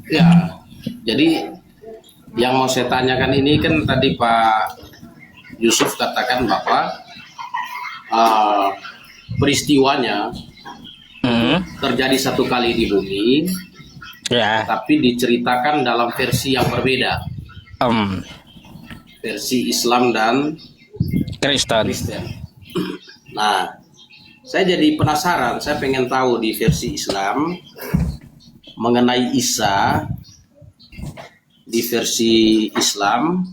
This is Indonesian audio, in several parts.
Ya, jadi yang mau saya tanyakan ini kan tadi Pak Yusuf katakan bahwa uh, peristiwanya itu Hmm, terjadi satu kali di bumi, ya, tapi diceritakan dalam versi yang berbeda, em, versi Islam dan Kristen. Kristen. Nah, saya jadi penasaran, saya pengen tahu di versi Islam mengenai Isa, di versi Islam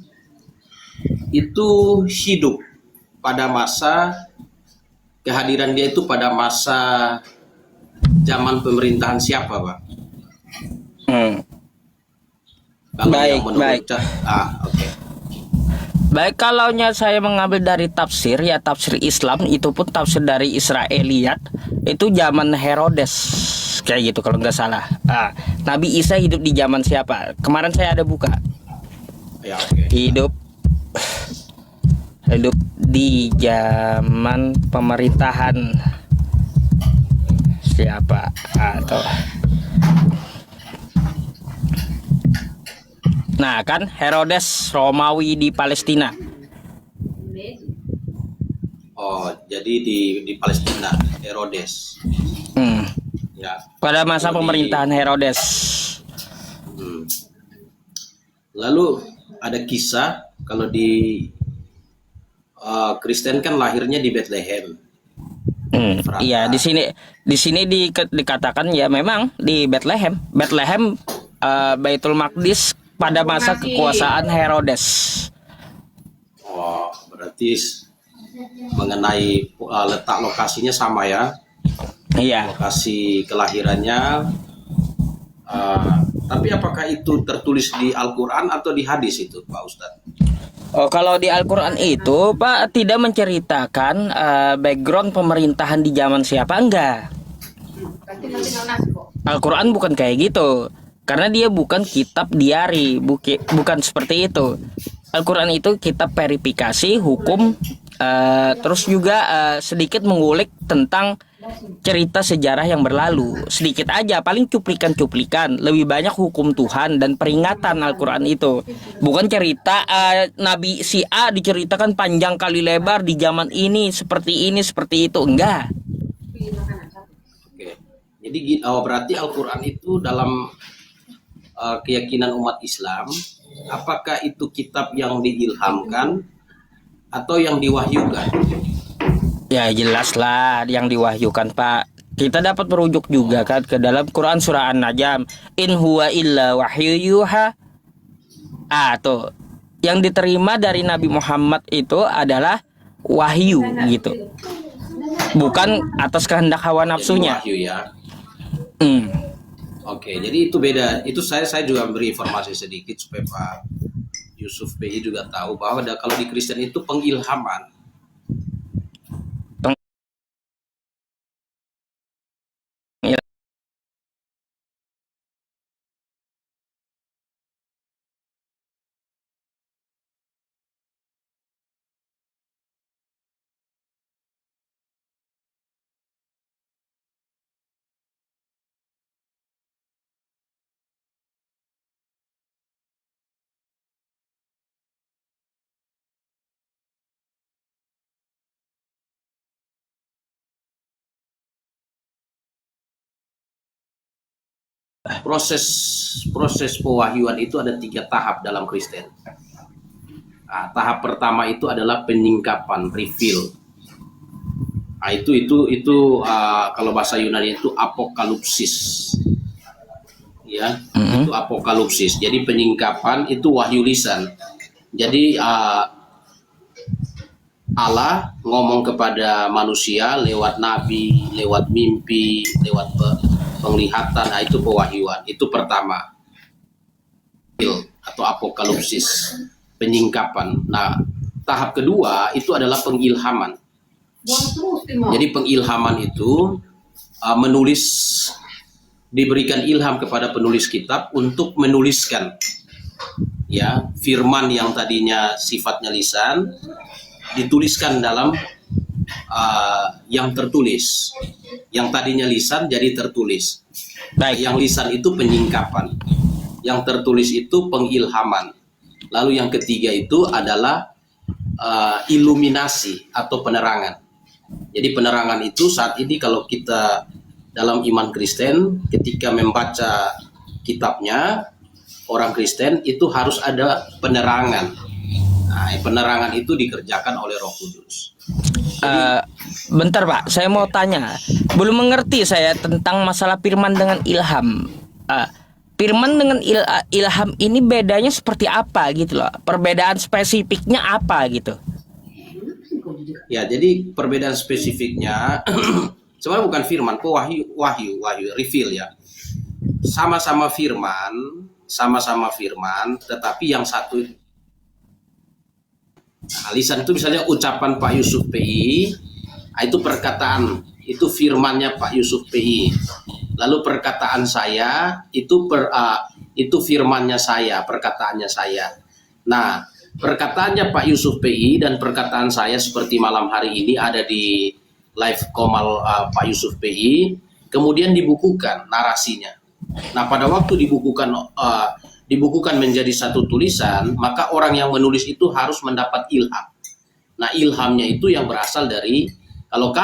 itu hidup pada masa kehadiran dia itu pada masa zaman pemerintahan siapa, Pak? Hmm, Kalau yang baik, menurut baik. oke. Baik, kalaunya saya mengambil dari tafsir, ya tafsir Islam itu pun tafsir dari Israeliat, itu zaman Herodes, kayak gitu kalau nggak salah. Nabi Isa hidup di zaman siapa? Kemarin saya ada buka. Ya, oke. Hidup hidup di zaman pemerintahan siapa? Atau nah kan Herodes Romawi di Palestina. Oh, jadi di Palestina, Herodes. Hmm. Ya. Pada masa Kalau di pemerintahan Herodes. hmm. Lalu ada kisah kalau di Kristen kan lahirnya di Bethlehem, Iya, Efrata. di sini dikatakan ya memang di Bethlehem. Bethlehem, Baitul Maqdis pada masa kekuasaan Herodes. Oh, berarti mengenai letak lokasinya sama ya, Iya. lokasi kelahirannya. Uh, tapi apakah itu tertulis di Al-Quran atau di hadis itu, Pak Ustadz? Oh, kalau di Al-Quran itu Pak tidak menceritakan background pemerintahan di zaman siapa, enggak. Al-Quran bukan kayak gitu. Karena dia bukan kitab diari, bukan seperti itu. Al-Quran itu kitab verifikasi hukum, terus juga sedikit mengulik tentang cerita sejarah yang berlalu. Sedikit aja, paling cuplikan-cuplikan. Lebih banyak hukum Tuhan dan peringatan Al-Quran itu. Bukan cerita Nabi si A diceritakan panjang kali lebar di zaman ini, seperti itu. Enggak. Oke. Jadi berarti Al-Quran itu dalam keyakinan umat Islam, apakah itu kitab yang diilhamkan atau yang diwahyukan? Ya jelas lah yang diwahyukan Pak. Kita dapat merujuk juga kan ke dalam Quran surah An-Najm. In huwa illa wahyu yuha. Tuh. Yang diterima dari Nabi Muhammad itu adalah wahyu gitu. Bukan atas kehendak hawa Jadi nafsunya. wahyu ya. Hmm. Oke, jadi itu beda. Itu saya juga beri informasi sedikit supaya Pak Yusuf BI juga tahu bahwa kalau di Kristen itu pengilhaman. Proses proses pewahyuan itu ada 3 tahap dalam Kristen. Tahap pertama itu adalah penyingkapan, reveal. Itu kalau bahasa Yunani itu apokalipsis. Ya, itu apokalipsis. Jadi penyingkapan itu wahyu lisan. Jadi Allah ngomong kepada manusia lewat nabi, lewat mimpi, lewat penglihatan. Nah, itu pewahyuan. Itu pertama. Atau apokalipsis, penyingkapan. Nah, tahap kedua itu adalah pengilhaman. Jadi pengilhaman itu menulis, diberikan ilham kepada penulis kitab untuk menuliskan ya firman yang tadinya sifatnya lisan dituliskan dalam yang tertulis. Yang tadinya lisan jadi tertulis. Baik. Yang lisan itu penyingkapan. yang tertulis itu pengilhaman. Lalu yang ketiga itu adalah iluminasi atau penerangan. Jadi penerangan itu saat ini kalau kita dalam iman Kristen, ketika membaca kitabnya, orang Kristen itu harus ada penerangan. Nah, penerangan itu dikerjakan oleh Roh Kudus. Bentar Pak, saya mau tanya. Belum mengerti saya tentang masalah firman dengan ilham. Firman dengan ilham ini bedanya seperti apa gitu loh? Perbedaan spesifiknya apa gitu? Ya, jadi perbedaan spesifiknya sebenarnya bukan firman, wahyu, reveal ya. Sama-sama firman, tetapi yang satu lisan itu misalnya ucapan Pak Yusuf PI, itu perkataan, itu firmannya Pak Yusuf PI. Lalu perkataan saya itu firmannya saya, perkataannya saya. Nah, perkataannya Pak Yusuf PI dan perkataan saya seperti malam hari ini ada di live Komal Pak Yusuf PI, kemudian dibukukan narasinya. Nah, pada waktu dibukukan menjadi satu tulisan, maka orang yang menulis itu harus mendapat ilham. Nah, ilhamnya itu yang berasal dari, kalau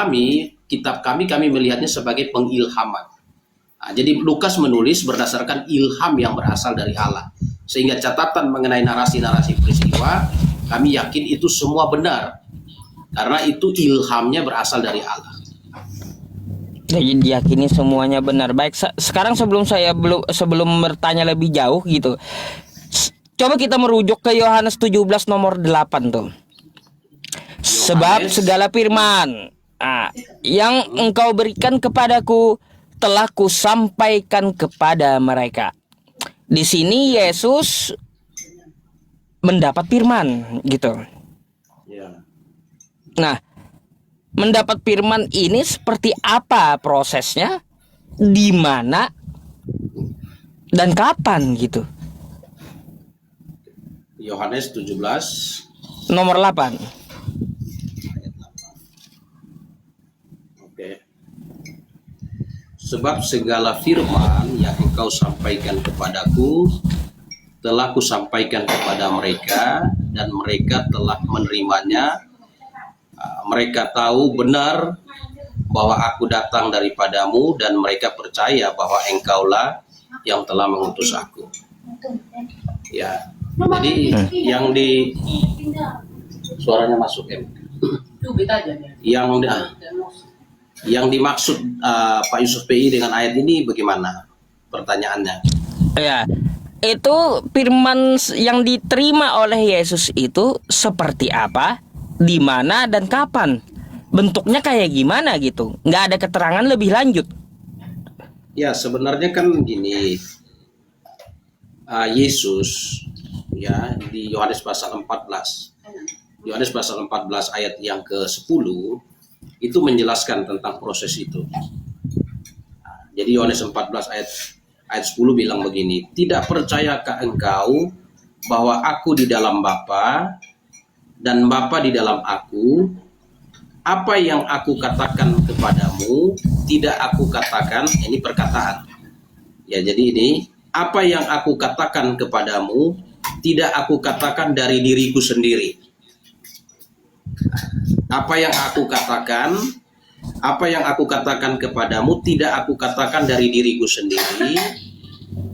kitab kami melihatnya sebagai pengilhaman. Nah, jadi Lukas menulis berdasarkan ilham yang berasal dari Allah. Sehingga catatan mengenai narasi-narasi peristiwa, kami yakin itu semua benar. Karena itu ilhamnya berasal dari Allah. Jadi diyakini semuanya benar. Baik, sekarang sebelum bertanya lebih jauh gitu, coba kita merujuk ke Yohanes 17 nomor 8 tuh. Sebab segala firman yang engkau berikan kepadaku telah kusampaikan kepada mereka. Di sini Yesus mendapat firman gitu. Nah, mendapat firman ini seperti apa prosesnya, di mana dan kapan gitu? Yohanes 17 nomor 8. Oke. Sebab segala firman yang engkau sampaikan kepadaku telah kusampaikan kepada mereka, dan mereka telah menerimanya. Mereka tahu benar bahwa aku datang daripadamu, dan mereka percaya bahwa engkaulah yang telah mengutus aku. Ya, jadi suaranya masuk ya. Yang dimaksud Pak Yusuf PI dengan ayat ini bagaimana? Pertanyaannya. Ya, itu firman yang diterima oleh Yesus itu seperti apa? Di mana dan kapan, bentuknya kayak gimana gitu, nggak ada keterangan lebih lanjut. Ya, sebenarnya kan gini, Yesus ya di Yohanes pasal 14 ayat yang ke-10 itu menjelaskan tentang proses itu. Jadi Yohanes 14 ayat 10 bilang begini, tidak percayakah engkau bahwa aku di dalam Bapa dan Bapa di dalam aku? Apa yang aku katakan kepadamu tidak aku katakan, ini perkataan. Ya, jadi ini, apa yang aku katakan kepadamu tidak aku katakan dari diriku sendiri. Apa yang aku katakan kepadamu tidak aku katakan dari diriku sendiri,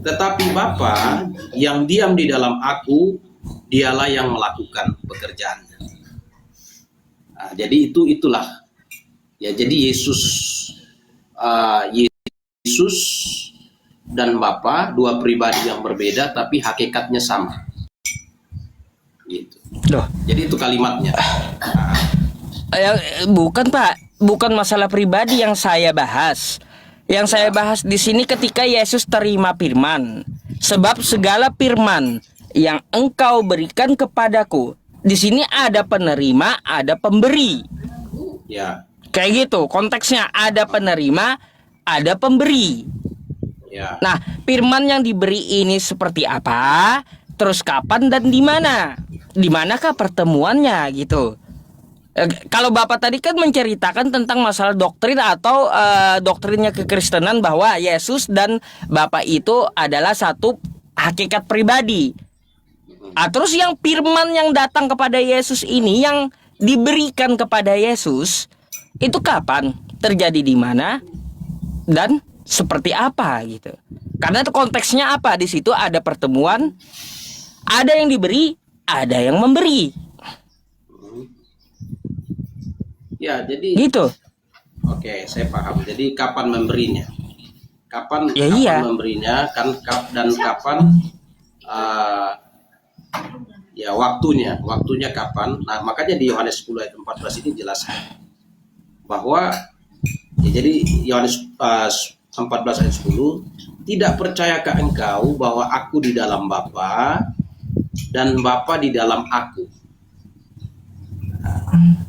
tetapi Bapa yang diam di dalam aku, dialah yang melakukan pekerjaannya. Nah, jadi itulah. Ya, jadi Yesus dan Bapa dua pribadi yang berbeda tapi hakikatnya sama. Gitu. Jadi itu kalimatnya. Bukan Pak, bukan masalah pribadi yang saya bahas. Yang saya bahas di sini ketika Yesus terima firman. Sebab segala firman yang engkau berikan kepadaku, di sini ada penerima, ada pemberi. Ya. Kayak gitu konteksnya, ada penerima, ada pemberi. Ya. Nah, firman yang diberi ini seperti apa? Terus kapan dan di mana? Di manakah pertemuannya gitu? Kalau Bapak tadi kan menceritakan tentang masalah doktrin atau doktrinnya kekristenan bahwa Yesus dan Bapak itu adalah satu hakikat pribadi. Terus yang firman yang datang kepada Yesus ini, yang diberikan kepada Yesus, itu kapan? Terjadi di mana? Dan seperti apa gitu. Karena itu konteksnya apa? Di situ ada pertemuan, ada yang diberi, ada yang memberi. Ya, jadi Gitu. oke, saya paham. Jadi kapan memberinya? Kapan Ya, kapan iya. memberinya kan dan kapan ya waktunya kapan. Nah, makanya di Yohanes 10 ayat 14 ini jelaskan bahwa ya, jadi Yohanes 14 ayat 10, tidak percayakah engkau bahwa aku di dalam Bapa dan Bapa di dalam aku?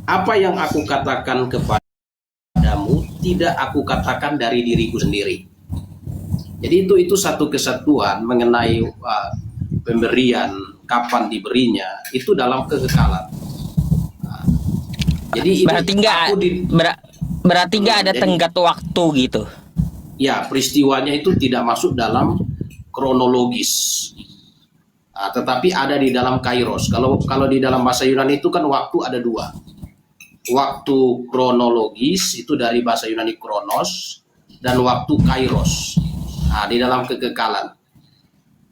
Apa yang aku katakan kepadamu tidak aku katakan dari diriku sendiri. Jadi itu satu kesatuan mengenai pemberian, kapan diberinya, itu dalam kekekalan. Jadi ini Berarti nggak berarti nggak ada jadi- tenggat waktu gitu. ya, peristiwanya itu tidak masuk dalam kronologis. Tetapi ada di dalam kairos. Kalau di dalam bahasa Yunani itu kan waktu ada dua. Waktu kronologis itu dari bahasa Yunani kronos, dan waktu kairos. Di dalam kekekalan.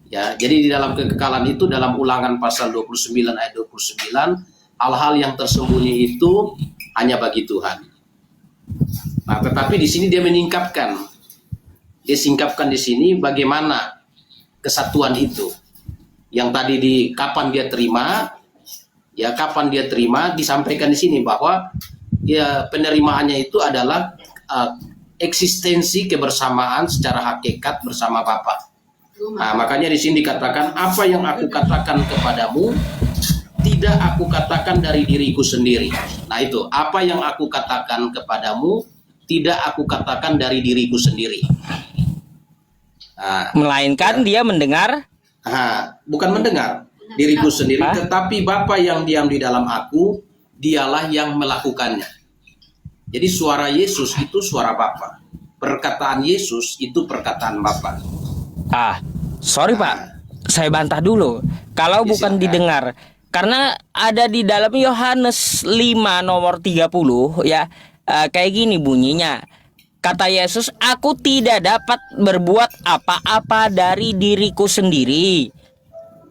Ya, jadi di dalam kekekalan itu dalam Ulangan pasal 29 ayat 29, hal-hal yang tersembunyi itu hanya bagi Tuhan. Nah, tetapi di sini dia menyingkapkan. Dia singkapkan di sini bagaimana kesatuan itu. Yang tadi di kapan dia terima, ya kapan dia terima disampaikan di sini bahwa ya penerimaannya itu adalah eksistensi kebersamaan secara hakikat bersama Bapa. Nah, makanya di sini dikatakan apa yang aku katakan kepadamu tidak aku katakan dari diriku sendiri. Nah, itu apa yang aku katakan kepadamu tidak aku katakan dari diriku sendiri. Melainkan dia mendengar. Bukan mendengar diriku sendiri, tetapi Bapa yang diam di dalam aku, dialah yang melakukannya. Jadi suara Yesus itu suara Bapa. Perkataan Yesus itu perkataan Bapa. Sorry Pak, saya bantah dulu. Kalau Ya, bukan silakan. didengar, karena ada di dalam Yohanes 5 nomor 30 ya, kayak gini bunyinya. Kata Yesus, aku tidak dapat berbuat apa-apa dari diriku sendiri.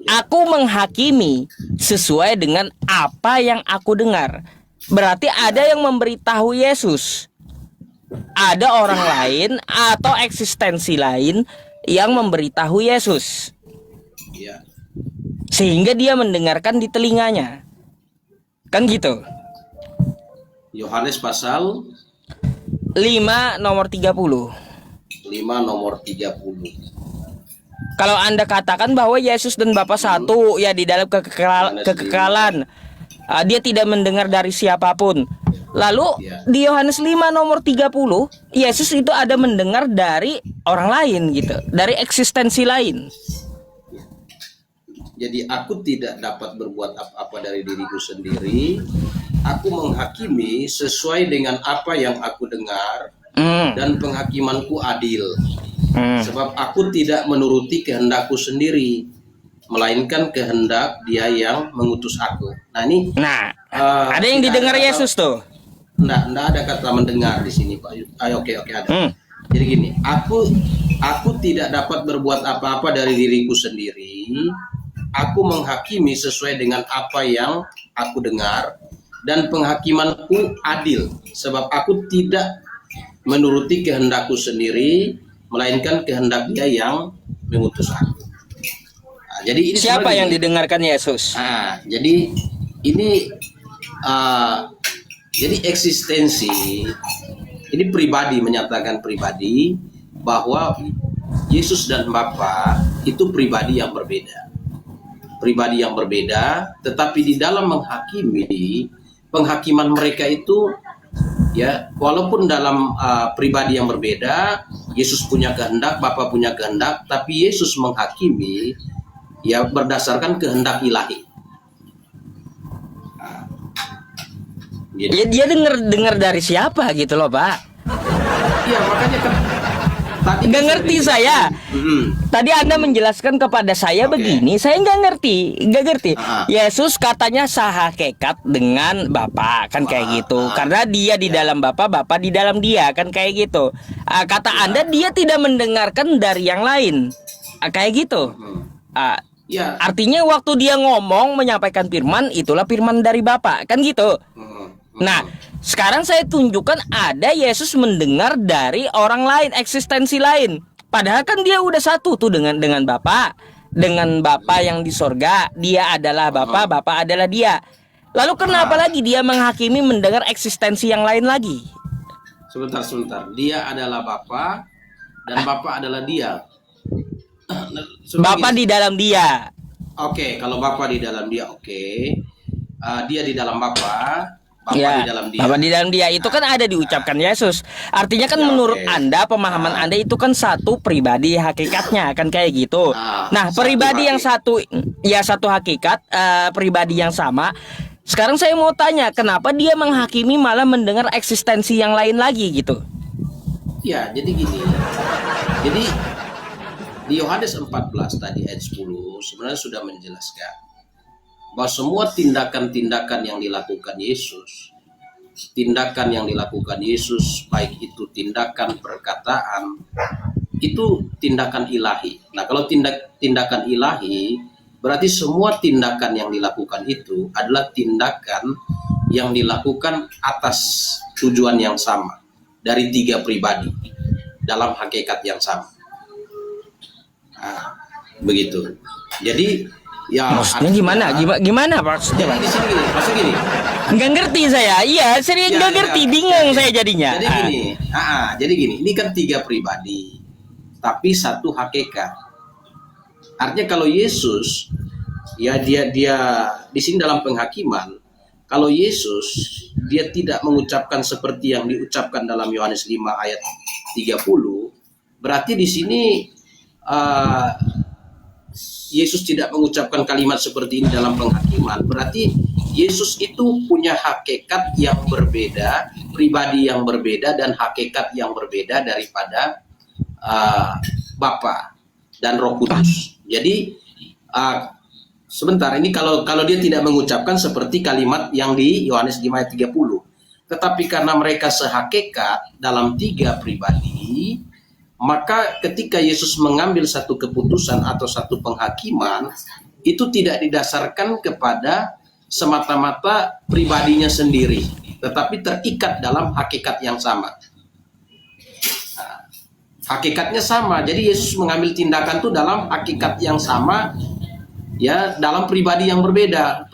Aku menghakimi sesuai dengan apa yang aku dengar. Berarti ada yang memberitahu Yesus. Ada orang lain atau eksistensi lain yang memberitahu Yesus. Ya. Sehingga dia mendengarkan di telinganya. Kan gitu. Yohanes pasal 5 nomor 30. 5 nomor 30. Kalau Anda katakan bahwa Yesus dan Bapa satu ya di dalam kekekalan, dia tidak mendengar dari siapapun. Lalu di Yohanes 5 nomor 30, Yesus itu ada mendengar dari orang lain gitu, dari eksistensi lain. Jadi aku tidak dapat berbuat apa-apa dari diriku sendiri. Aku menghakimi sesuai dengan apa yang aku dengar, dan penghakimanku adil. Sebab aku tidak menuruti kehendakku sendiri, melainkan kehendak Dia yang mengutus aku. Nah, ini ada yang didengar Yesus tuh. Enggak ada kata mendengar di sini, Pak. Oke, ada. Jadi gini, aku tidak dapat berbuat apa-apa dari diriku sendiri. Aku menghakimi sesuai dengan apa yang aku dengar, dan penghakimanku adil, sebab aku tidak menuruti kehendakku sendiri, melainkan kehendak Dia yang mengutus aku. Jadi ini siapa yang didengarkan Yesus? Jadi ini jadi eksistensi ini pribadi, menyatakan pribadi bahwa Yesus dan Bapa itu pribadi yang berbeda. Pribadi yang berbeda, tetapi di dalam menghakimi, penghakiman mereka itu ya walaupun dalam pribadi yang berbeda, Yesus punya kehendak, Bapa punya kehendak, tapi Yesus menghakimi ya berdasarkan kehendak ilahi. Dia dengar dari siapa gitu loh, Pak? Iya, makanya kan nggak ngerti saya. Tadi Anda menjelaskan kepada saya begini, saya nggak ngerti. Yesus katanya sahakekat dengan Bapa, kan kayak gitu. Karena dia di dalam Bapa, Bapa di dalam dia, kan kayak gitu. Kata Anda dia tidak mendengarkan dari yang lain, kayak gitu. Artinya waktu dia ngomong menyampaikan firman, itulah firman dari Bapa, kan gitu. Nah, sekarang saya tunjukkan ada Yesus mendengar dari orang lain, eksistensi lain. Padahal kan dia udah satu tuh dengan Bapa, dengan Bapa yang di sorga. Dia adalah Bapa, Bapa adalah dia. Lalu kenapa lagi dia menghakimi mendengar eksistensi yang lain lagi? Sebentar. Dia adalah Bapa dan Bapa adalah dia. Bapa di dalam dia. Oke, kalau Bapa di dalam dia, dia di dalam Bapa, Bapa di dalam dia. Bapa di dalam dia itu kan ada diucapkan Yesus. Artinya kan menurut Anda, pemahaman Anda itu kan satu pribadi hakikatnya, kan kayak gitu. Nah, pribadi yang satu hakikat, pribadi yang sama. Sekarang saya mau tanya, kenapa dia menghakimi malah mendengar eksistensi yang lain lagi gitu? Ya, jadi gini. Jadi di Yohanes 14 tadi ayat 10 sebenarnya sudah menjelaskan bahwa semua tindakan-tindakan yang dilakukan Yesus, baik itu tindakan perkataan, itu tindakan ilahi. Nah, kalau tindakan ilahi, berarti semua tindakan yang dilakukan itu adalah tindakan yang dilakukan atas tujuan yang sama dari tiga pribadi dalam hakikat yang sama. Begitu. Jadi ya maksudnya gimana maksudnya? Jadi di sini gini. Nggak ngerti saya. Iya, serius nggak ngerti, bingung saya jadinya. Jadi gini, ini kan tiga pribadi, tapi satu hakikat. Artinya kalau Yesus, ya dia di sini dalam penghakiman, kalau Yesus dia tidak mengucapkan seperti yang diucapkan dalam Yohanes 5 ayat 30, berarti di sini Yesus tidak mengucapkan kalimat seperti ini dalam penghakiman, berarti Yesus itu punya hakikat yang berbeda, pribadi yang berbeda, dan hakikat yang berbeda daripada Bapa dan Roh Kudus. Jadi sebentar, ini kalau dia tidak mengucapkan seperti kalimat yang di Yohanes 5 ayat 30, tetapi karena mereka sehakikat dalam tiga pribadi, maka ketika Yesus mengambil satu keputusan atau satu penghakiman, itu tidak didasarkan kepada semata-mata pribadinya sendiri, tetapi terikat dalam hakikat yang sama. Hakikatnya sama, jadi Yesus mengambil tindakan itu dalam hakikat yang sama, ya, dalam pribadi yang berbeda.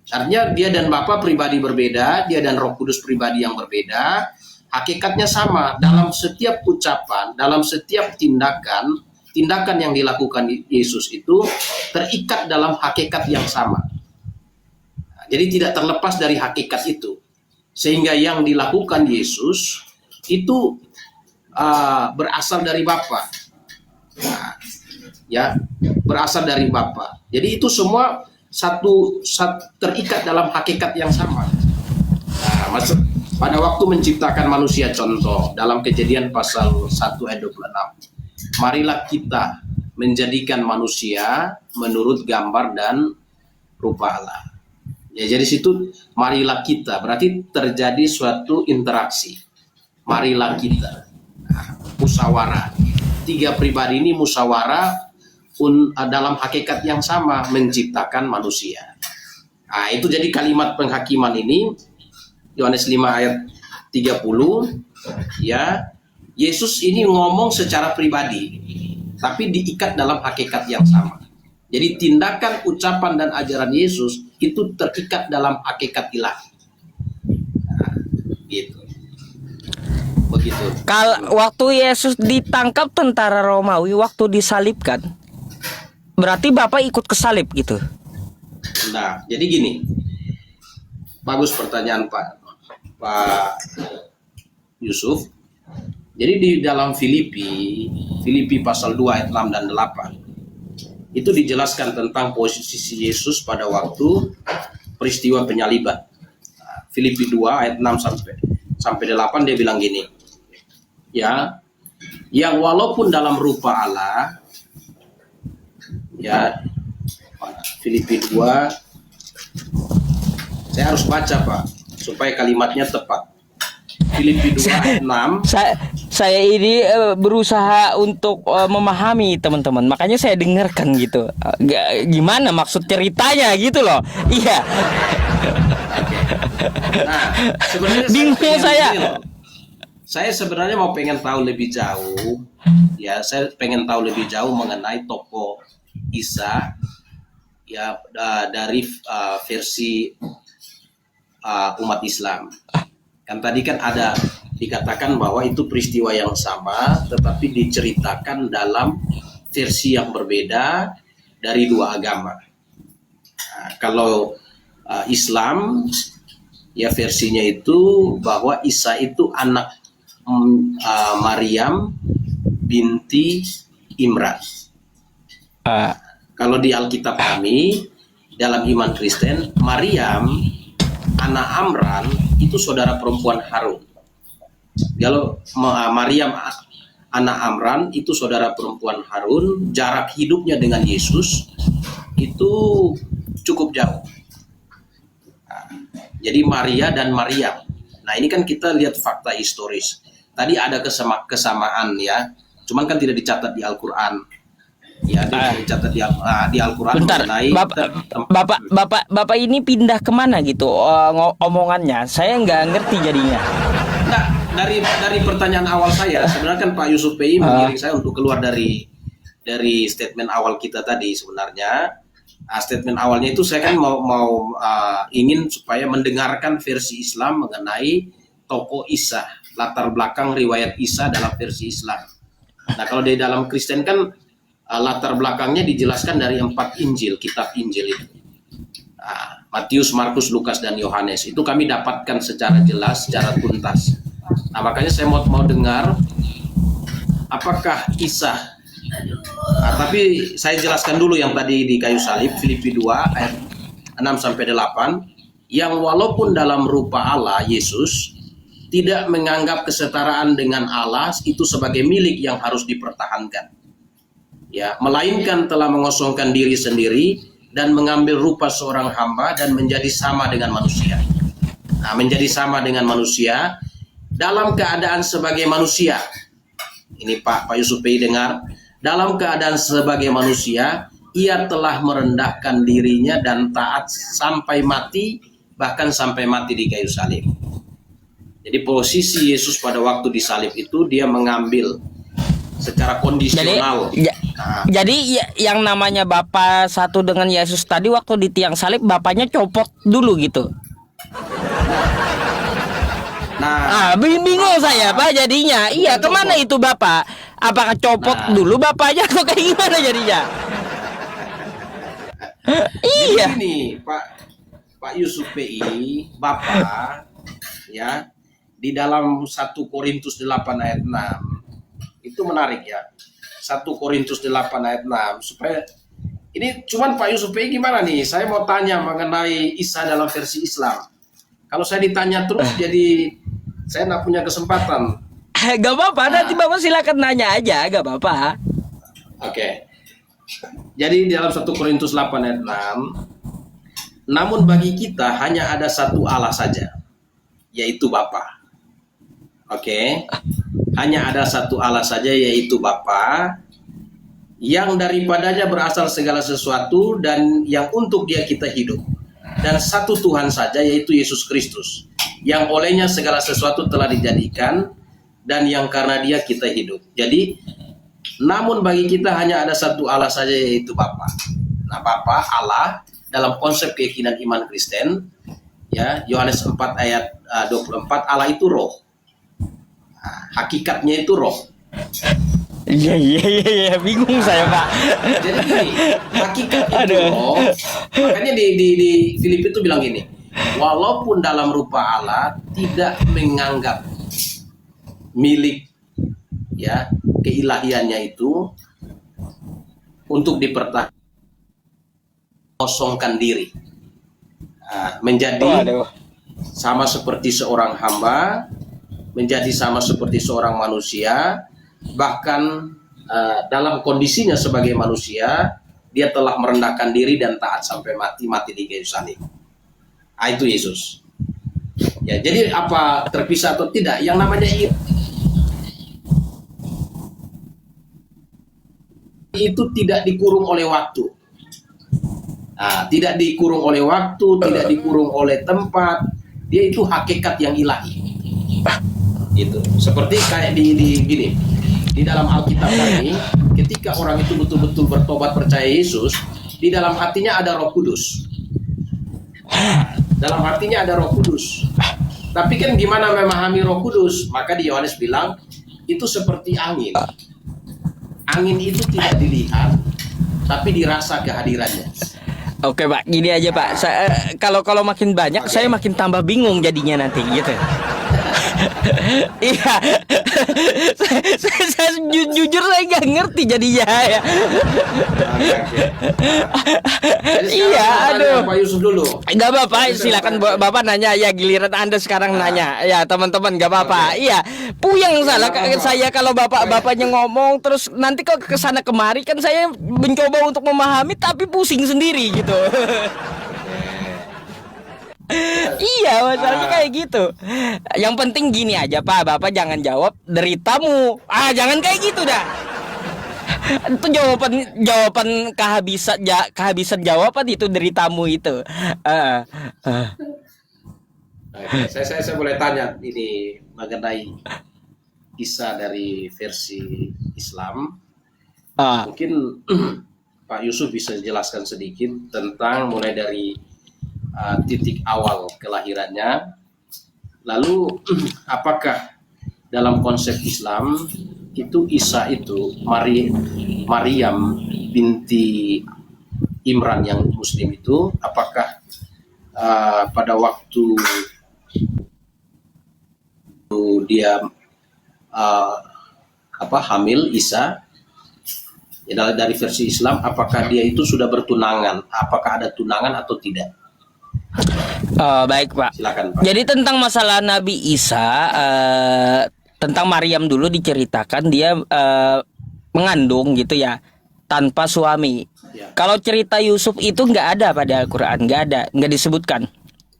Artinya dia dan Bapa pribadi berbeda, dia dan Roh Kudus pribadi yang berbeda. Hakikatnya sama dalam setiap ucapan, dalam setiap tindakan yang dilakukan Yesus itu terikat dalam hakikat yang sama. Jadi tidak terlepas dari hakikat itu. Sehingga yang dilakukan Yesus itu berasal dari Bapa. Berasal dari Bapa. Jadi itu semua satu terikat dalam hakikat yang sama. Pada waktu menciptakan manusia, contoh dalam Kejadian pasal 1 ayat 26, marilah kita menjadikan manusia menurut gambar dan rupa Allah. Ya, jadi situ marilah kita, berarti terjadi suatu interaksi. Marilah kita, musyawarah. Tiga pribadi ini musyawarah dalam hakikat yang sama, menciptakan manusia. Itu jadi kalimat penghakiman ini Yohanes 5 ayat 30, ya, Yesus ini ngomong secara pribadi, tapi diikat dalam hakikat yang sama. Jadi tindakan, ucapan, dan ajaran Yesus itu terikat dalam hakikat ilahi. Gitu. Begitu. Kalau waktu Yesus ditangkap tentara Romawi, waktu disalibkan, berarti Bapak ikut kesalib gitu? Nah, jadi gini. Bagus pertanyaan Pak Yusuf. Jadi di dalam Filipi pasal 2 ayat 6 dan 8 itu dijelaskan tentang posisi Yesus pada waktu peristiwa penyaliban. Filipi 2 ayat 6 sampai 8 dia bilang gini. Ya, yang walaupun dalam rupa Allah, ya, Filipi 2, saya harus baca Pak supaya kalimatnya tepat. Filipi 2 ayat 6. Saya ini berusaha untuk memahami teman-teman, makanya saya dengarkan gitu. Gimana maksud ceritanya gitu loh. Iya. Nah, sebenarnya bingung saya. Saya sebenarnya mau pengen tahu lebih jauh, ya, saya pengen tahu lebih jauh mengenai tokoh Isa, ya, dari versi umat Islam. Kan tadi kan ada dikatakan bahwa itu peristiwa yang sama, tetapi diceritakan dalam versi yang berbeda dari dua agama. Nah, kalau Islam, ya versinya itu bahwa Isa itu anak Maryam binti Imran. Kalau di Alkitab kami, dalam iman Kristen, Maryam anak Amran itu saudara perempuan Harun. Kalau Maryam anak Amran itu saudara perempuan Harun, jarak hidupnya dengan Yesus itu cukup jauh. Jadi Maria dan Maryam. Nah, ini kan kita lihat fakta historis. Tadi ada kesamaan ya, cuman kan tidak dicatat di Al-Qur'an. Ya, dicatat di Al-Qur'an. Bentar, Bapak ini pindah kemana gitu omongannya? Saya nggak ngerti jadinya. Nah, dari pertanyaan awal saya, sebenarnya kan Pak Yusuf PI mengiring saya untuk keluar dari statement awal kita tadi sebenarnya. Statement awalnya itu saya kan mau ingin supaya mendengarkan versi Islam mengenai tokoh Isa, latar belakang riwayat Isa dalam versi Islam. Nah, kalau di dalam Kristen kan latar belakangnya dijelaskan dari 4 Injil, kitab Injil itu. Matius, Markus, Lukas, dan Yohanes. Itu kami dapatkan secara jelas, secara tuntas. Nah, makanya saya mau dengar apakah Isa. Tapi saya jelaskan dulu yang tadi di kayu salib, Filipi 2 ayat 6-8, yang walaupun dalam rupa Allah, Yesus tidak menganggap kesetaraan dengan Allah itu sebagai milik yang harus dipertahankan, ya, melainkan telah mengosongkan diri sendiri dan mengambil rupa seorang hamba dan menjadi sama dengan manusia. Nah, menjadi sama dengan manusia dalam keadaan sebagai manusia. Ini Pak Yusuf Pei dengar. Dalam keadaan sebagai manusia, ia telah merendahkan dirinya dan taat sampai mati, bahkan sampai mati di kayu salib. Jadi posisi Yesus pada waktu di salib itu dia mengambil secara kondisional. Jadi yang namanya Bapak satu dengan Yesus tadi waktu di tiang salib, Bapaknya copot dulu gitu. Nah, bingung saya Pak jadinya. Iya, kemana itu Bapak? Apakah copot dulu Bapaknya atau kayak gimana jadinya? Iya. Ini Pak Yusuf PI, Bapak, ya, di dalam 1 Korintus 8 ayat 6 itu menarik ya. 1 Korintus 8 ayat 6 supaya ini cuman Pak Yusuf PI gimana nih? Saya mau tanya mengenai Isa dalam versi Islam. Kalau saya ditanya terus jadi saya nggak punya kesempatan. Gak apa-apa, nanti Bapak silakan nanya aja, gak apa-apa. Oke. Jadi dalam 1 Korintus 8 ayat 6, namun bagi kita hanya ada satu Allah saja, yaitu Bapa. Oke. Hanya ada satu Allah saja, yaitu Bapa, yang daripadanya berasal segala sesuatu dan yang untuk Dia kita hidup. Dan satu Tuhan saja, yaitu Yesus Kristus, yang olehnya segala sesuatu telah dijadikan dan yang karena Dia kita hidup. Jadi, namun bagi kita hanya ada satu Allah saja, yaitu Bapa. Nah, Bapa, Allah, dalam konsep keyakinan iman Kristen, ya, Yohanes 4 ayat 24, Allah itu roh. Nah, hakikatnya itu roh. Iya, bingung saya Pak. Jadi gini, hakikat itu roh. Makanya di Filipi itu bilang gini, walaupun dalam rupa Allah tidak menganggap milik, ya, keilahiannya itu untuk dipertahankan, kosongkan diri, menjadi sama seperti seorang hamba, menjadi sama seperti seorang manusia, bahkan dalam kondisinya sebagai manusia dia telah merendahkan diri dan taat sampai mati di kayu salib. Itu Yesus. Ya, jadi apa terpisah atau tidak? Yang namanya itu tidak dikurung oleh waktu. Tidak dikurung oleh waktu, tidak dikurung oleh tempat. Dia itu hakikat yang ilahi. Itu seperti kayak di gini. Di dalam Alkitab ini, ketika orang itu betul-betul bertobat percaya Yesus, di dalam hatinya ada Roh Kudus. Dalam hatinya ada Roh Kudus. Tapi kan gimana memahami Roh Kudus? Maka di Yohanes bilang itu seperti angin. Angin itu tidak dilihat, tapi dirasa kehadirannya. Oke Pak, gini aja Pak. Kalau makin banyak, saya makin tambah bingung jadinya nanti, gitu. Iya, saya jujur saya nggak ngerti jadinya ya. Iya, aduh. Pak Yusuf dulu. Nggak apa-apa, silakan Bapak nanya ya, giliran Anda sekarang nanya. Ya teman-teman nggak apa-apa. Iya, puyeng salah saya kalau bapaknya ngomong terus nanti kok kesana kemari kan saya mencoba untuk memahami tapi pusing sendiri gitu. Iya, masalahnya kayak gitu. Yang penting gini aja Pak, Bapak jangan jawab deritamu. Jangan kayak gitu dah. Itu jawaban kehabisan jawaban itu deritamu itu. Saya boleh tanya ini mengenai kisah dari versi Islam. Mungkin Pak Yusuf bisa jelaskan sedikit tentang mulai dari titik awal kelahirannya, lalu apakah dalam konsep Islam itu Isa itu Maryam binti Imran yang Muslim itu, apakah pada waktu dia hamil Isa, ya, dari versi Islam, apakah dia itu sudah bertunangan, apakah ada tunangan atau tidak? Baik Pak. Silakan, Pak. Jadi tentang masalah Nabi Isa, tentang Maryam dulu diceritakan dia mengandung gitu ya tanpa suami. Ya. Kalau cerita Yusuf itu nggak ada pada Al-Quran, nggak disebutkan,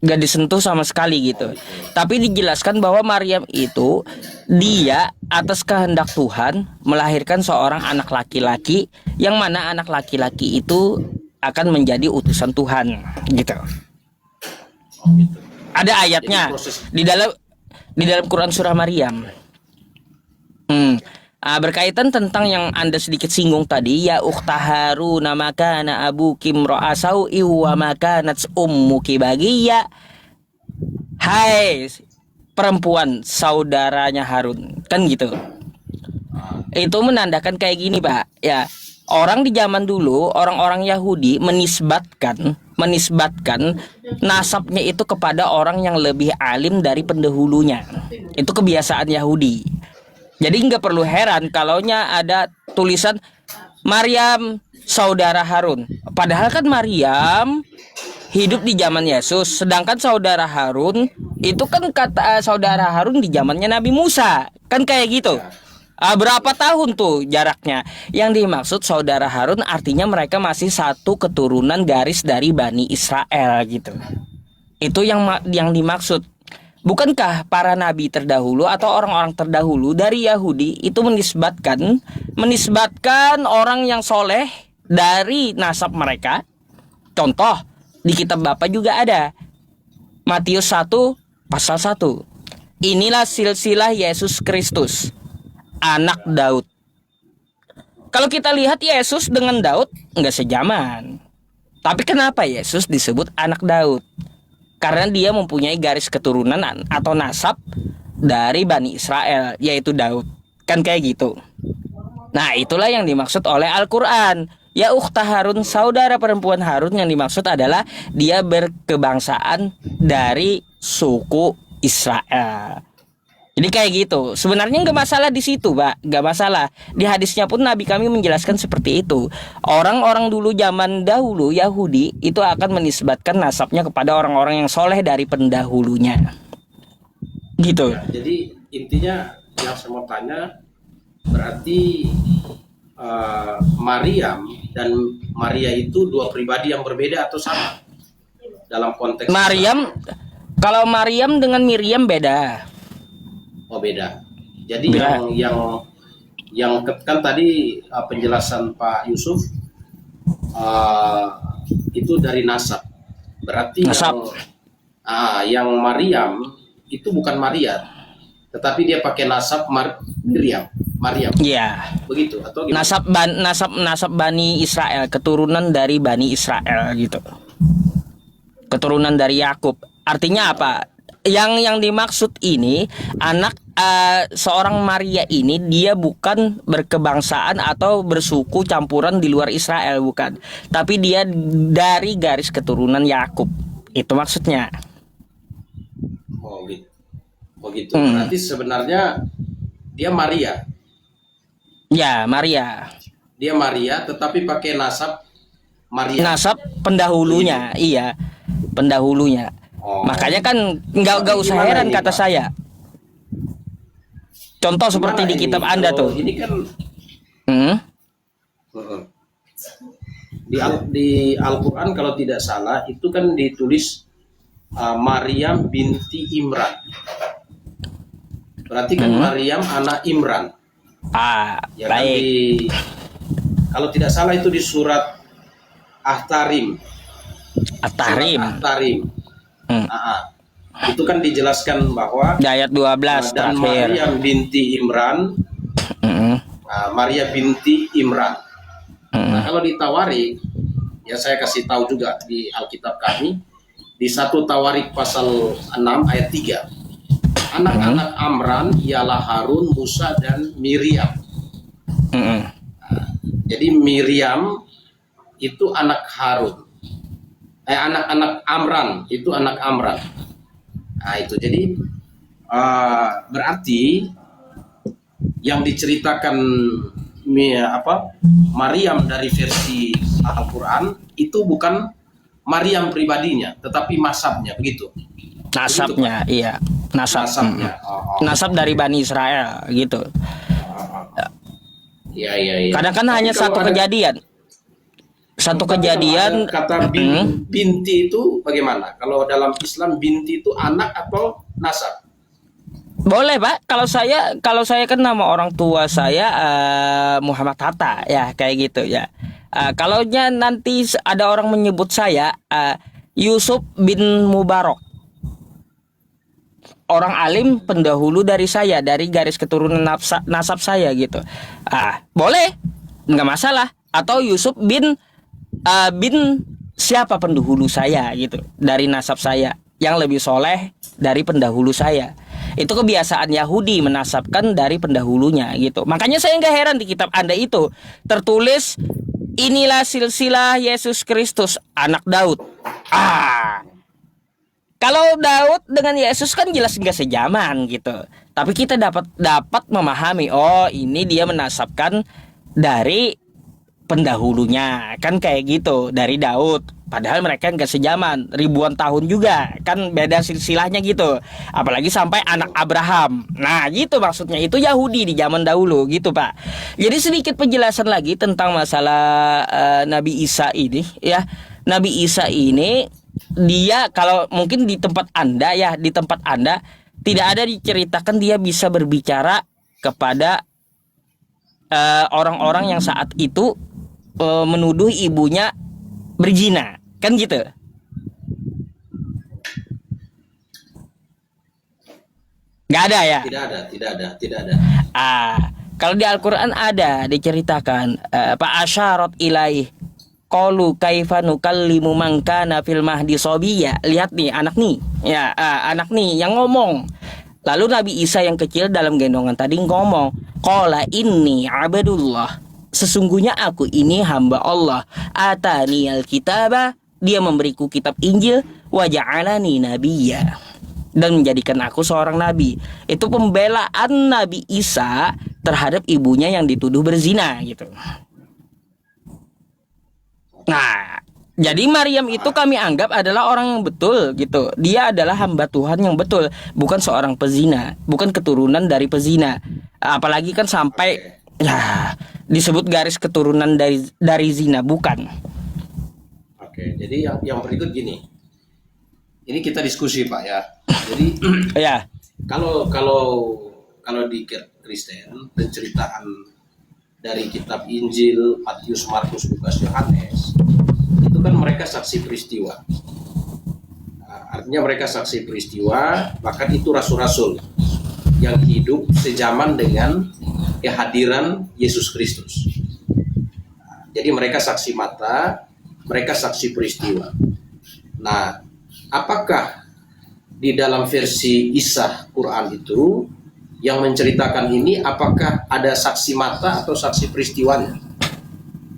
nggak disentuh sama sekali gitu. Tapi dijelaskan bahwa Maryam itu dia atas kehendak Tuhan melahirkan seorang anak laki-laki, yang mana anak laki-laki itu akan menjadi utusan Tuhan gitu. Ada ayatnya di dalam Quran surah Maryam. Berkaitan tentang yang Anda sedikit singgung tadi, ya ukhta Harun maka kana abuki imra'a sau'i wa ma kanat ummuki baghiya. Hai perempuan saudaranya Harun, kan gitu. Itu menandakan kayak gini, Pak. Ya, orang di zaman dulu, orang-orang Yahudi menisbatkan nasabnya itu kepada orang yang lebih alim dari pendahulunya. Itu kebiasaan Yahudi. Jadi nggak perlu heran kalaunya ada tulisan Maryam saudara Harun. Padahal kan Maryam hidup di zaman Yesus, sedangkan saudara Harun itu kan kata saudara Harun di zamannya Nabi Musa. Kan kayak gitu. Berapa tahun tuh jaraknya? Yang dimaksud saudara Harun artinya mereka masih satu keturunan garis dari Bani Israel gitu. Itu yang dimaksud. Bukankah para nabi terdahulu atau orang-orang terdahulu dari Yahudi itu menisbatkan orang yang soleh dari nasab mereka? Contoh di kitab Bapak juga ada Matius 1 pasal 1. Inilah silsilah Yesus Kristus, anak Daud. Kalau kita lihat Yesus dengan Daud enggak sejaman. Tapi kenapa Yesus disebut anak Daud? Karena dia mempunyai garis keturunan atau nasab dari Bani Israel, yaitu Daud. Kan kayak gitu. Nah, itulah yang dimaksud oleh Al-Quran. Ya ukhta Harun, saudara perempuan Harun, yang dimaksud adalah dia berkebangsaan dari suku Israel. Jadi kayak gitu. Sebenarnya nggak masalah di situ, Pak. Nggak masalah. Di hadisnya pun Nabi kami menjelaskan seperti itu. Orang-orang dulu zaman dahulu Yahudi itu akan menisbatkan nasabnya kepada orang-orang yang soleh dari pendahulunya. Gitu. Ya, jadi intinya yang saya mau tanya, Berarti Maryam dan Maria itu dua pribadi yang berbeda atau sama dalam konteks Islam? Maryam, kalau Maryam dengan Miriam beda. Oh, beda. Jadi Beda. kan tadi penjelasan Pak Yusuf itu dari nasab. Berarti Nasab. yang Maryam itu bukan Maria, tetapi dia pakai nasab Maryam. Iya. Begitu atau gimana? Nasab Bani Israel, keturunan dari Bani Israel gitu. Keturunan dari Yakub. Artinya apa? Yang dimaksud ini anak seorang Maria ini dia bukan berkebangsaan atau bersuku campuran di luar Israel, bukan. Tapi dia dari garis keturunan Yakub. Itu maksudnya. Oh gitu. Oh gitu. Berarti sebenarnya dia Maria. Ya, Maria. Dia Maria tetapi pakai nasab Maria. Nasab pendahulunya, iya. Pendahulunya. Oh. Makanya kan nggak usah Gimana heran ini, kata Pak? saya. Contoh seperti Gimana di ini? kitab Anda Kalau tuh. ini kan Hmm? di Al-Quran kalau tidak salah itu kan ditulis Maryam binti Imran. Berarti kan Maryam anak Imran. Ya kan, Baik. kalau tidak salah itu di surat At-Tahrim. At-Tahrim. Surat At-Tahrim. Itu kan dijelaskan bahwa Di ayat 12 dan terakhir. Maryam binti Imran, Maria binti Imran. Nah, kalau di Tawarik, ya saya kasih tahu juga di Alkitab kami, di 1 Tawarik pasal 6 ayat 3. Anak-anak Amran ialah Harun, Musa, dan Miriam. Jadi Miriam itu anak Harun. Anak-anak Amran itu anak Amran. Nah itu jadi berarti yang diceritakan Maryam dari versi Al-Quran itu bukan Maryam pribadinya, tetapi masabnya, begitu. Nasabnya, iya. Nasabnya. Nasab dari Bani Israel gitu. Iya. Kadang kan Tapi hanya kalau satu ada- kejadian. Satu tapi kalau kejadian. ada kata binti itu bagaimana? Kalau dalam Islam binti itu anak atau nasab? Boleh Pak, kalau saya kan nama orang tua saya Muhammad Hatta ya kayak gitu ya. Kalau nanti ada orang menyebut saya Yusuf bin Mubarak, orang alim pendahulu dari saya, dari garis keturunan nasab saya gitu. Boleh, nggak masalah. Atau Yusuf bin siapa pendahulu saya gitu, dari nasab saya yang lebih soleh dari pendahulu saya. Itu kebiasaan Yahudi menasabkan dari pendahulunya gitu. Makanya saya nggak heran di kitab Anda itu tertulis inilah silsilah Yesus Kristus anak Daud. Kalau Daud dengan Yesus kan jelas nggak sejaman gitu. Tapi kita dapat memahami, oh ini dia menasabkan dari pendahulunya, kan kayak gitu, dari Daud. Padahal mereka nggak sejaman, ribuan tahun juga, kan beda silsilahnya gitu. Apalagi sampai anak Abraham. Nah gitu maksudnya, itu Yahudi di zaman dahulu gitu Pak. Jadi sedikit penjelasan lagi tentang masalah Nabi Isa ini ya. Nabi Isa ini dia kalau mungkin di tempat Anda ya, di tempat Anda tidak ada diceritakan dia bisa berbicara kepada orang-orang yang saat itu menuduh ibunya berzina, kan gitu. Nggak ada ya? Tidak ada. Kalau di Al-Quran ada diceritakan Pak asyarat ilaih qalu kaifa nukallimu man kana fil mahdi sobiyya. Lihat nih anak nih ya, anak nih yang ngomong. Lalu Nabi Isa yang kecil dalam gendongan tadi ngomong, qala inni abdullah, sesungguhnya aku ini hamba Allah, atani alkitaba, dia memberiku kitab Injil, wa ja'alani nabiyya, dan menjadikan aku seorang nabi. Itu pembelaan Nabi Isa terhadap ibunya yang dituduh berzina gitu. Nah, jadi Maryam itu kami anggap adalah orang yang betul gitu. Dia adalah hamba Tuhan yang betul, bukan seorang pezina, bukan keturunan dari pezina. Apalagi kan sampai ya disebut garis keturunan dari zina, bukan? Oke, jadi yang berikut gini. Ini kita diskusi Pak ya. Jadi Ya. kalau kalau kalau di Kristen penceritaan dari kitab Injil, Matius, Markus, Lukas, Yohanes itu kan mereka saksi peristiwa. Nah, artinya mereka saksi peristiwa, bahkan itu rasul-rasul yang hidup sejaman dengan kehadiran Yesus Kristus. Nah, jadi mereka saksi mata, mereka saksi peristiwa. Nah, apakah di dalam versi Isa Quran itu yang menceritakan ini, apakah ada saksi mata atau saksi peristiwanya?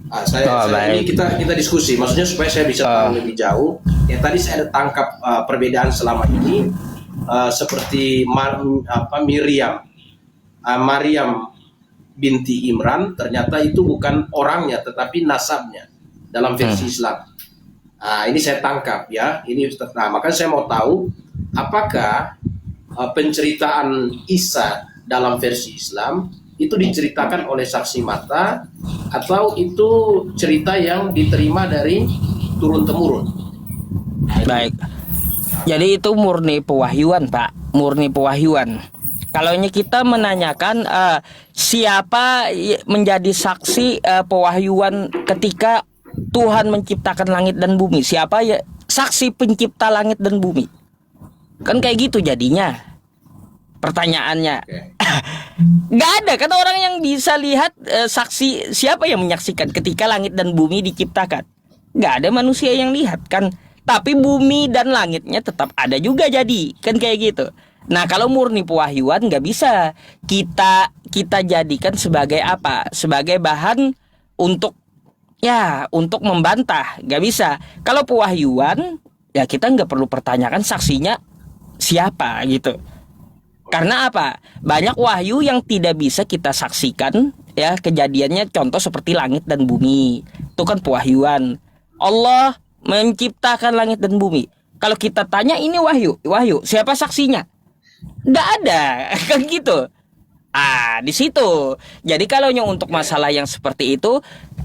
Nah, ini kita diskusi, maksudnya supaya saya bisa tahu lebih jauh. Ya tadi saya ada tangkap perbedaan selama ini seperti Maryam binti Imran, ternyata itu bukan orangnya tetapi nasabnya dalam versi Islam. Nah, ini saya tangkap ya. Nah, makanya saya mau tahu apakah penceritaan Isa dalam versi Islam itu diceritakan oleh saksi mata atau itu cerita yang diterima dari turun-temurun. Baik. Jadi itu murni pewahyuan, Pak. Murni pewahyuan. Kalau kita menanyakan siapa menjadi saksi pewahyuan ketika Tuhan menciptakan langit dan bumi, siapa ya saksi pencipta langit dan bumi? Kan kayak gitu jadinya pertanyaannya. Nggak ada kan orang yang bisa lihat saksi, siapa yang menyaksikan ketika langit dan bumi diciptakan? Nggak ada manusia yang lihat kan. Tapi bumi dan langitnya tetap ada juga, jadi kan kayak gitu. Nah, kalau murni pewahyuan nggak bisa kita jadikan sebagai apa? Sebagai bahan untuk untuk membantah, nggak bisa. Kalau pewahyuan ya kita nggak perlu pertanyakan saksinya siapa gitu. Karena apa? Banyak wahyu yang tidak bisa kita saksikan ya kejadiannya, contoh seperti langit dan bumi. Itu kan pewahyuan. Allah menciptakan langit dan bumi. Kalau kita tanya ini wahyu, siapa saksinya? Nggak ada, kan gitu. Di situ. Jadi kalau untuk masalah yang seperti itu,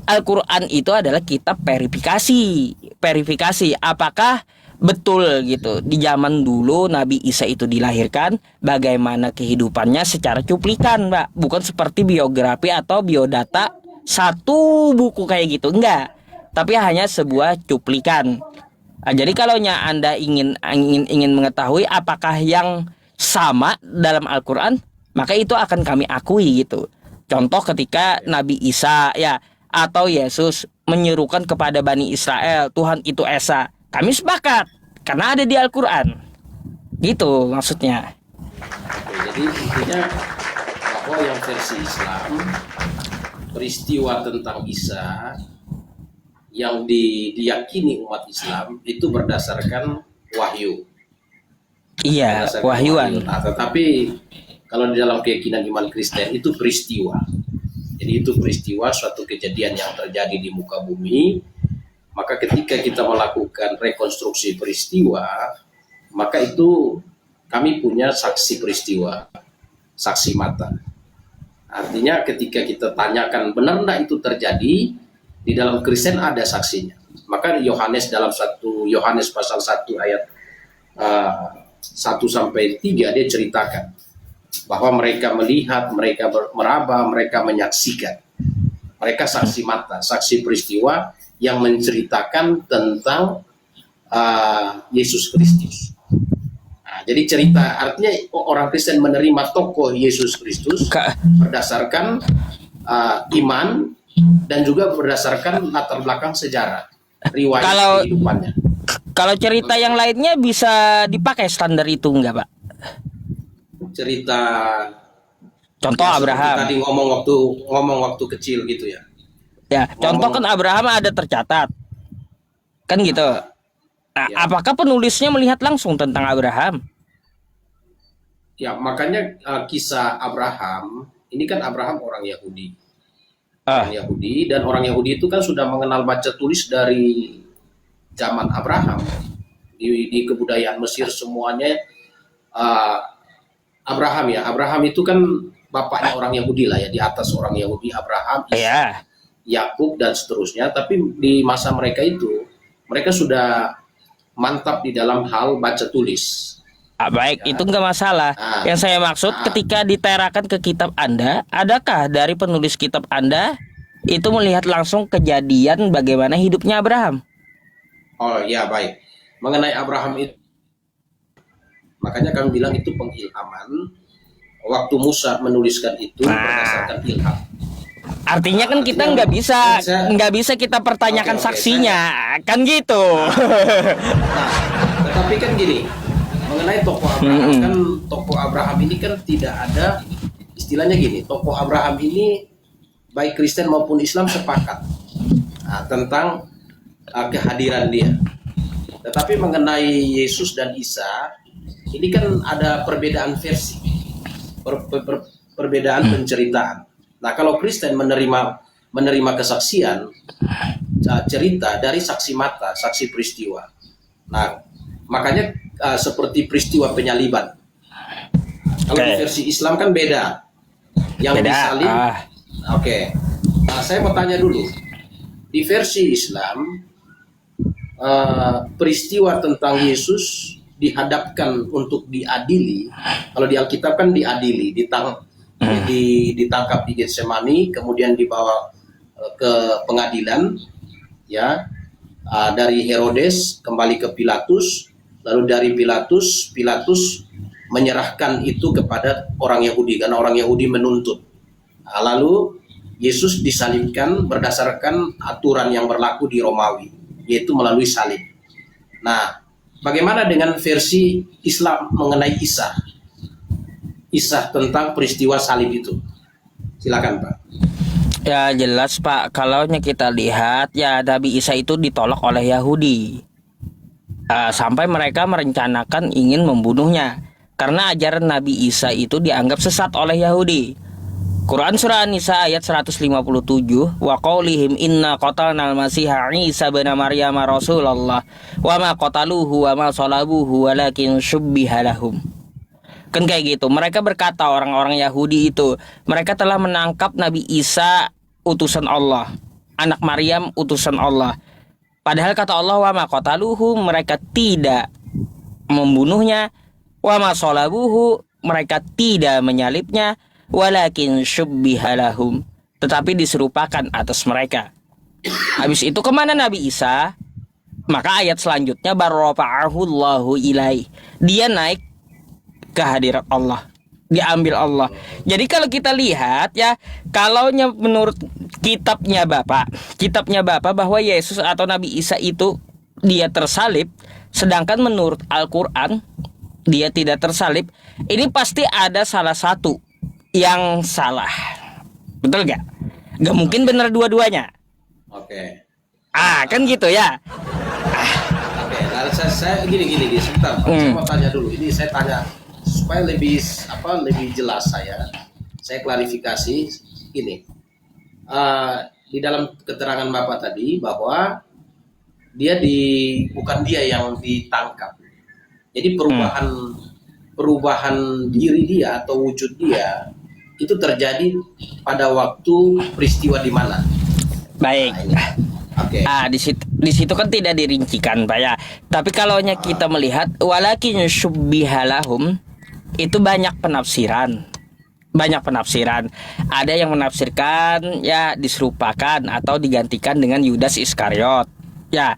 Al-Quran itu adalah kitab verifikasi apakah betul gitu di zaman dulu Nabi Isa itu dilahirkan, bagaimana kehidupannya secara cuplikan, Mbak, bukan seperti biografi atau biodata satu buku kayak gitu, enggak, tapi hanya sebuah cuplikan. Jadi kalau Anda ingin mengetahui apakah yang sama dalam Al-Quran, maka itu akan kami akui gitu. Contoh ketika Nabi Isa atau Yesus menyerukan kepada Bani Israel, Tuhan itu Esa, kami sepakat karena ada di Al-Quran. Gitu maksudnya. Oke, jadi intinya bahwa yang versi Islam, peristiwa tentang Isa yang diyakini umat Islam itu berdasarkan wahyu. Iya, wahyuan. Nah, tetapi kalau di dalam keyakinan iman Kristen itu peristiwa. Jadi itu peristiwa, suatu kejadian yang terjadi di muka bumi. Maka ketika kita melakukan rekonstruksi peristiwa, maka itu kami punya saksi peristiwa, saksi mata. Artinya ketika kita tanyakan benar enggak itu terjadi, di dalam Kristen ada saksinya. Maka Yohanes dalam 1 Yohanes pasal 1 ayat 1 sampai 3 dia ceritakan bahwa mereka melihat, mereka meraba, mereka menyaksikan. Mereka saksi mata, saksi peristiwa yang menceritakan tentang Yesus Kristus. Nah, jadi cerita artinya orang Kristen menerima tokoh Yesus Kristus berdasarkan iman dan juga berdasarkan latar belakang sejarah, riwayat kehidupannya. Kalau cerita yang lainnya bisa dipakai standar itu enggak, Pak? Cerita contoh Abraham. Tadi ngomong waktu kecil gitu ya. Ya, contoh kan Abraham ada tercatat. Kan gitu. Nah, apakah penulisnya melihat langsung tentang Abraham? Ya, makanya kisah Abraham, ini kan Abraham orang Yahudi. Orang Yahudi, dan orang Yahudi itu kan sudah mengenal baca tulis dari zaman Abraham. Di kebudayaan Mesir semuanya Abraham itu kan bapaknya orang Yahudi lah ya, di atas orang Yahudi, Abraham, Ishak, Ya. Yakub dan seterusnya. Tapi di masa mereka itu mereka sudah mantap di dalam hal baca tulis. Baik, Ya. itu nggak masalah. Nah, Yang saya maksud nah, ketika diterakan ke kitab Anda, adakah dari penulis kitab Anda itu melihat langsung kejadian bagaimana hidupnya Abraham? oh ya baik. Mengenai Abraham itu, makanya kami bilang itu pengilhaman. Waktu Musa menuliskan itu berdasarkan ilham. Artinya kan kita Artinya, nggak bisa kita pertanyakan Oke, saksinya, kan gitu. Nah, tetapi kan gini, mengenai tokoh Abraham kan, tokoh Abraham ini kan tidak ada istilahnya gini, tokoh Abraham ini baik Kristen maupun Islam sepakat tentang kehadiran dia. Tetapi mengenai Yesus dan Isa ini kan ada perbedaan versi, perbedaan penceritaan. Nah, kalau Kristen menerima kesaksian cerita dari saksi mata, saksi peristiwa. Nah, makanya seperti peristiwa penyaliban. Kalau di versi Islam kan beda. Yang Beda. disalib. Oke. Nah, saya mau tanya dulu. Di versi Islam peristiwa tentang Yesus dihadapkan untuk diadili. Kalau di Alkitab kan diadili, ditangkap di Getsemani, kemudian dibawa ke pengadilan, ya, dari Herodes kembali ke Pilatus, lalu dari Pilatus menyerahkan itu kepada orang Yahudi karena orang Yahudi menuntut. Lalu Yesus disalibkan berdasarkan aturan yang berlaku di Romawi, yaitu melalui salib. Nah, bagaimana dengan versi Islam mengenai Isa? Isa tentang peristiwa salib itu. Silakan, Pak. Ya jelas Pak, kalau kita lihat ya Nabi Isa itu ditolak oleh Yahudi. Sampai mereka merencanakan ingin membunuhnya karena ajaran Nabi Isa itu dianggap sesat oleh Yahudi. Quran surah An-Nisa ayat 157, wa qaulihim inna qatalna al-masiha Isa bin Maryam Rasulullah wa ma qataluhu wa ma salabuhu walakin syubbiha lahum. Kan kayak gitu. Mereka berkata, orang-orang Yahudi itu, mereka telah menangkap Nabi Isa utusan Allah, anak Maryam utusan Allah. Padahal kata Allah, wa ma qataluhu, mereka tidak membunuhnya, wa ma salabuhu, mereka tidak menyalibnya, walakin syubbiha lahum, tetapi diserupakan atas mereka. Habis itu kemana Nabi Isa? Maka ayat selanjutnya barrafa'ahu Allahu ilaih, dia naik ke hadirat Allah, diambil Allah. Jadi kalau kita lihat ya, kalau menurut kitabnya Bapak bahwa Yesus atau Nabi Isa itu dia tersalib, sedangkan menurut Al-Quran dia tidak tersalib, ini pasti ada salah satu yang salah. Betul gak? Gak mungkin benar dua-duanya. Oke. Kan gitu ya. Oke, lalu saya gini sebentar, Pak. Saya mau tanya dulu. Ini saya tanya supaya lebih jelas saya klarifikasi ini. Di dalam keterangan Bapak tadi bahwa bukan dia yang ditangkap. Jadi perubahan diri dia atau wujud dia itu terjadi pada waktu peristiwa di mana? Baik. Oke. Di situ kan tidak dirincikan, Pak ya. Tapi kalau kita melihat walakin syubbiha lahum, itu banyak penafsiran. Ada yang menafsirkan ya diserupakan atau digantikan dengan Yudas Iskariot. Ya.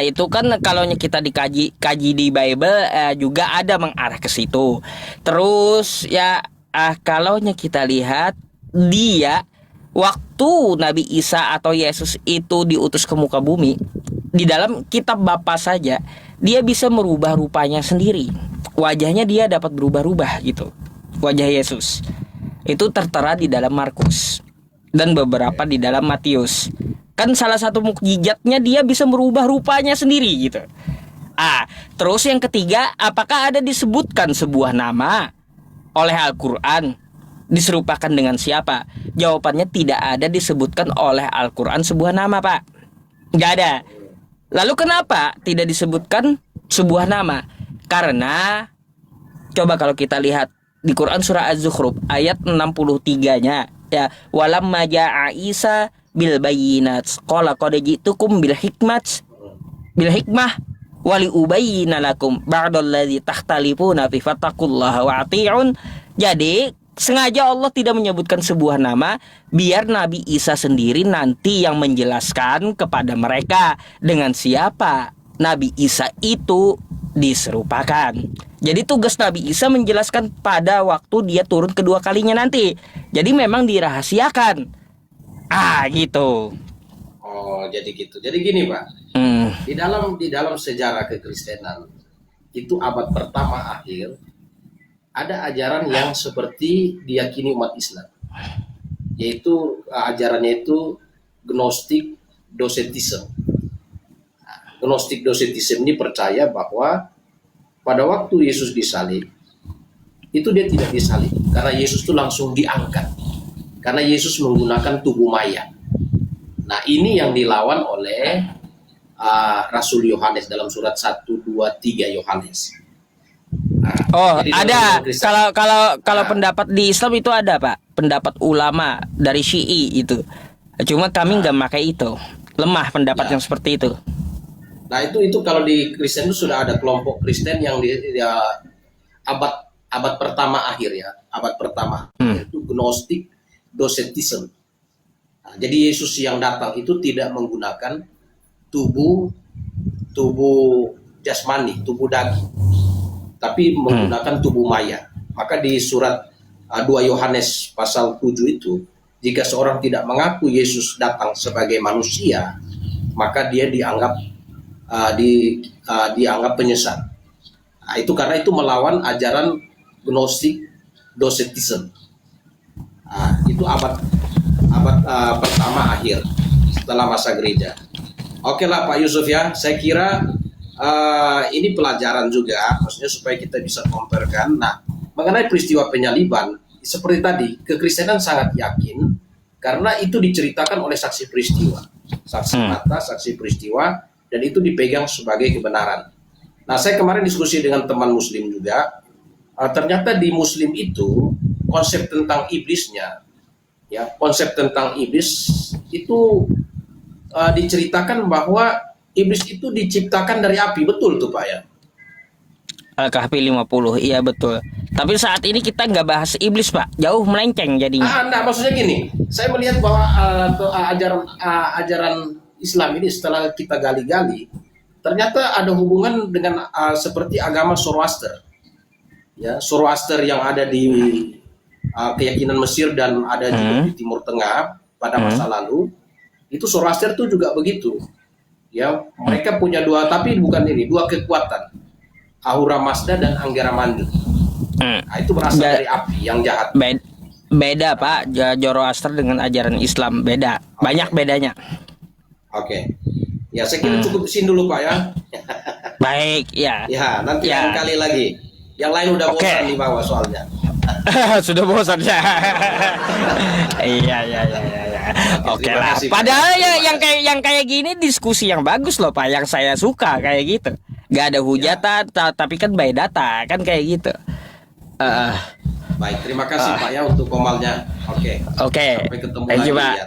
Itu kan kalau kita kaji di Bible juga ada mengarah ke situ. Terus ya kalau kita lihat dia waktu Nabi Isa atau Yesus itu diutus ke muka bumi, di dalam kitab Bapa saja dia bisa merubah rupanya sendiri. Wajahnya dia dapat berubah-ubah gitu. Wajah Yesus itu tertera di dalam Markus dan beberapa di dalam Matius. Kan salah satu mukjizatnya dia bisa merubah rupanya sendiri gitu. Terus yang ketiga, apakah ada disebutkan sebuah nama oleh Al-Quran diserupakan dengan siapa? Jawabannya tidak ada disebutkan oleh Al-Quran sebuah nama, Pak. Nggak ada. Lalu kenapa tidak disebutkan sebuah nama? Karena coba kalau kita lihat di Quran surah Az-Zukhruf ayat 63-nya ya, walamma ja'a Isa bil bayyinat qala qad ji'tukum bil hikmah wali ubayyina lakum ba'dalladzi takhtalifuna fi fattaqullaha wa ati'un. Jadi sengaja Allah tidak menyebutkan sebuah nama biar Nabi Isa sendiri nanti yang menjelaskan kepada mereka dengan siapa Nabi Isa itu diserupakan. Jadi tugas Nabi Isa menjelaskan pada waktu dia turun kedua kalinya nanti. Jadi memang dirahasiakan. Gitu. Oh, jadi gitu. Jadi gini, Pak. Di dalam sejarah kekristenan itu abad pertama akhir ada ajaran yang seperti diyakini umat Islam. Yaitu ajarannya itu Gnostic Docetism. Gnostic Docetism ini percaya bahwa pada waktu Yesus disalib, itu dia tidak disalib karena Yesus itu langsung diangkat. Karena Yesus menggunakan tubuh mayat. Nah, ini yang dilawan oleh Rasul Yohanes dalam surat 1, 2, 3 Yohanes. Nah, ada. Kalau pendapat di Islam itu ada, Pak. Pendapat ulama dari Syi'i itu. Cuma kami nggak pakai itu. Lemah pendapat yang seperti itu. Nah, itu kalau di Kristen itu sudah ada kelompok Kristen yang abad pertama akhir ya, abad pertama itu Gnostic Docetism. Nah, jadi Yesus yang datang itu tidak menggunakan tubuh jasmani, tubuh daging, tapi menggunakan tubuh maya. Maka di surat 2 Yohanes pasal 7 itu, jika seorang tidak mengaku Yesus datang sebagai manusia, maka dia dianggap penyesat. Nah, itu karena itu melawan ajaran Gnostic Docetism. Nah, itu abad pertama akhir setelah masa gereja. Oke lah Pak Yusuf ya, saya kira ini pelajaran juga, maksudnya supaya kita bisa comparekan. Nah, mengenai peristiwa penyaliban, seperti tadi, kekristenan sangat yakin karena itu diceritakan oleh saksi peristiwa, saksi mata, saksi peristiwa, dan itu dipegang sebagai kebenaran. Nah, saya kemarin diskusi dengan teman Muslim juga, ternyata di Muslim itu konsep tentang iblisnya, ya konsep tentang iblis itu diceritakan bahwa iblis itu diciptakan dari api, betul tuh Pak ya? Al-Kahfi 50, iya betul. Tapi saat ini kita nggak bahas iblis Pak, jauh melenceng jadinya. Nah, maksudnya gini, saya melihat bahwa ajaran Islam ini setelah kita gali-gali, ternyata ada hubungan dengan seperti agama Zoroaster. Ya, Zoroaster yang ada di keyakinan Mesir dan ada juga di Timur Tengah pada masa lalu, itu Zoroaster itu juga begitu. Ya, mereka punya dua kekuatan, Ahura Mazda dan Anggara Mainyu. Nah, itu berasal dari api yang jahat. Beda Pak, Zoroaster dengan ajaran Islam beda, banyak bedanya. Oke. Ya, saya kira cukup di sini dulu Pak ya. Baik, ya. Ya, nanti lain kali lagi. Yang lain udah bosan di bawah soalnya. Sudah bosan ya. Iya. Oke lah. Padahal yang kayak gini diskusi yang bagus loh Pak, yang saya suka kayak gitu. Gak ada hujatan, tapi kan by data kan kayak gitu. Baik, terima kasih Pak ya untuk komalnya. Oke. Sampai ketemu lagi lagi Pak. ya.